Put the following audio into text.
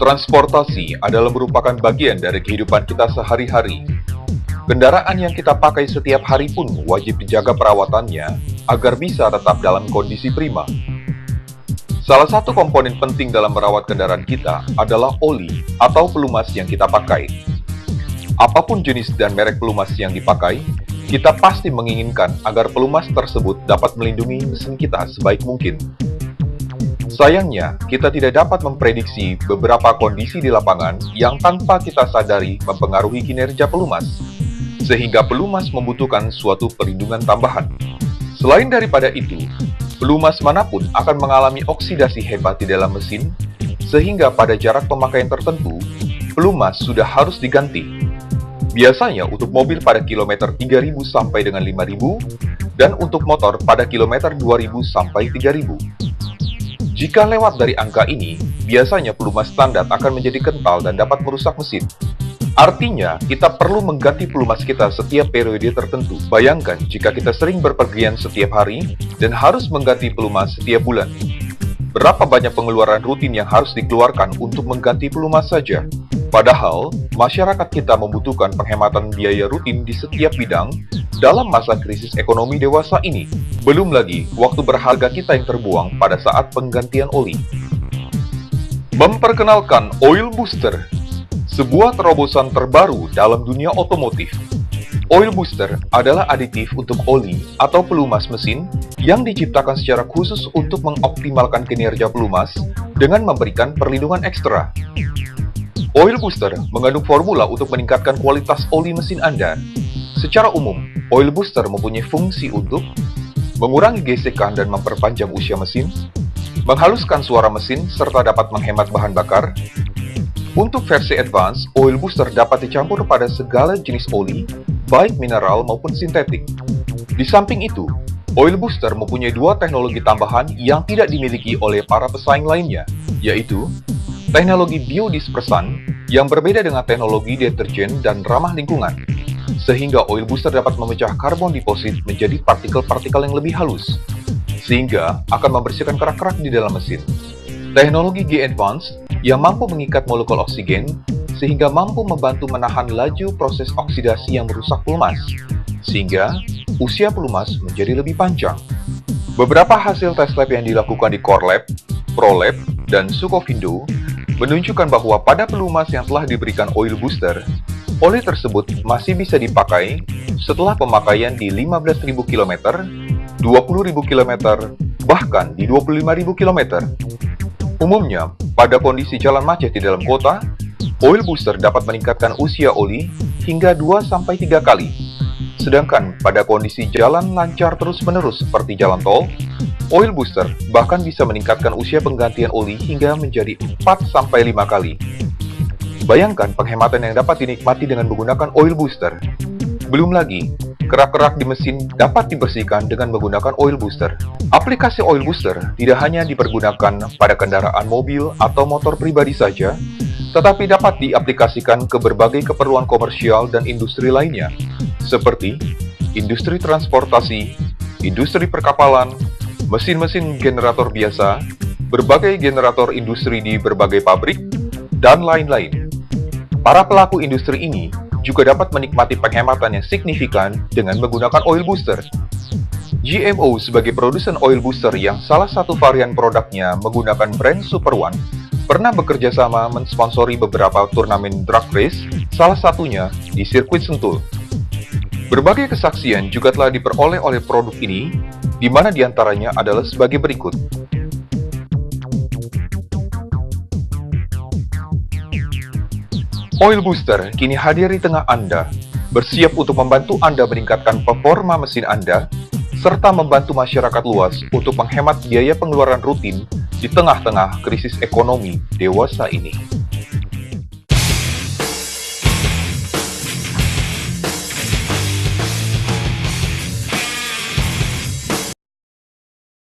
Transportasi adalah merupakan bagian dari kehidupan kita sehari-hari. Kendaraan yang kita pakai setiap hari pun wajib dijaga perawatannya agar bisa tetap dalam kondisi prima. Salah satu komponen penting dalam merawat kendaraan kita adalah oli atau pelumas yang kita pakai. Apapun jenis dan merek pelumas yang dipakai, kita pasti menginginkan agar pelumas tersebut dapat melindungi mesin kita sebaik mungkin. Sayangnya, kita tidak dapat memprediksi beberapa kondisi di lapangan yang tanpa kita sadari mempengaruhi kinerja pelumas, sehingga pelumas membutuhkan suatu perlindungan tambahan. Selain daripada itu, pelumas manapun akan mengalami oksidasi hebat di dalam mesin, sehingga pada jarak pemakaian tertentu, pelumas sudah harus diganti. Biasanya untuk mobil pada kilometer 3.000 sampai dengan 5.000, dan untuk motor pada kilometer 2.000 sampai 3.000. Jika lewat dari angka ini, biasanya pelumas standar akan menjadi kental dan dapat merusak mesin. Artinya, kita perlu mengganti pelumas kita setiap periode tertentu. Bayangkan jika kita sering berpergian setiap hari dan harus mengganti pelumas setiap bulan. Berapa banyak pengeluaran rutin yang harus dikeluarkan untuk mengganti pelumas saja? Padahal, masyarakat kita membutuhkan penghematan biaya rutin di setiap bidang dalam masa krisis ekonomi dewasa ini. Belum lagi, waktu berharga kita yang terbuang pada saat penggantian oli. Memperkenalkan Oil Booster, sebuah terobosan terbaru dalam dunia otomotif. Oil Booster adalah aditif untuk oli atau pelumas mesin yang diciptakan secara khusus untuk mengoptimalkan kinerja pelumas dengan memberikan perlindungan ekstra. Oil Booster mengandung formula untuk meningkatkan kualitas oli mesin Anda. Secara umum, Oil Booster mempunyai fungsi untuk mengurangi gesekan dan memperpanjang usia mesin, menghaluskan suara mesin serta dapat menghemat bahan bakar. Untuk versi advance, Oil Booster dapat dicampur pada segala jenis oli, baik mineral maupun sintetik. Di samping itu, Oil Booster mempunyai dua teknologi tambahan yang tidak dimiliki oleh para pesaing lainnya, yaitu teknologi biodispersan yang berbeda dengan teknologi deterjen dan ramah lingkungan, sehingga Oil Booster dapat memecah karbon deposit menjadi partikel-partikel yang lebih halus, sehingga akan membersihkan kerak-kerak di dalam mesin. Teknologi G-Advance yang mampu mengikat molekul oksigen, sehingga mampu membantu menahan laju proses oksidasi yang merusak pelumas, sehingga usia pelumas menjadi lebih panjang. Beberapa hasil tes lab yang dilakukan di Core Lab, Pro Lab, dan Sukovindo menunjukkan bahwa pada pelumas yang telah diberikan Oil Booster, oli tersebut masih bisa dipakai setelah pemakaian di 15.000 km, 20.000 km, bahkan di 25.000 km. Umumnya, pada kondisi jalan macet di dalam kota, Oil Booster dapat meningkatkan usia oli hingga 2-3 kali. Sedangkan pada kondisi jalan lancar terus-menerus seperti jalan tol, Oil Booster bahkan bisa meningkatkan usia penggantian oli hingga menjadi 4-5 kali. Bayangkan penghematan yang dapat dinikmati dengan menggunakan Oil Booster. Belum lagi, kerak-kerak di mesin dapat dibersihkan dengan menggunakan Oil Booster. Aplikasi Oil Booster tidak hanya dipergunakan pada kendaraan mobil atau motor pribadi saja, tetapi dapat diaplikasikan ke berbagai keperluan komersial dan industri lainnya, seperti industri transportasi, industri perkapalan, mesin-mesin generator biasa, berbagai generator industri di berbagai pabrik, dan lain-lain. Para pelaku industri ini juga dapat menikmati penghematan yang signifikan dengan menggunakan Oil Booster. GMO sebagai produsen Oil Booster yang salah satu varian produknya menggunakan brand Super One, pernah bekerja sama mensponsori beberapa turnamen drag race, salah satunya di sirkuit Sentul. Berbagai kesaksian juga telah diperoleh oleh produk ini, di mana diantaranya adalah sebagai berikut. Oil Booster kini hadir di tengah Anda, bersiap untuk membantu Anda meningkatkan performa mesin Anda, serta membantu masyarakat luas untuk menghemat biaya pengeluaran rutin di tengah-tengah krisis ekonomi dewasa ini.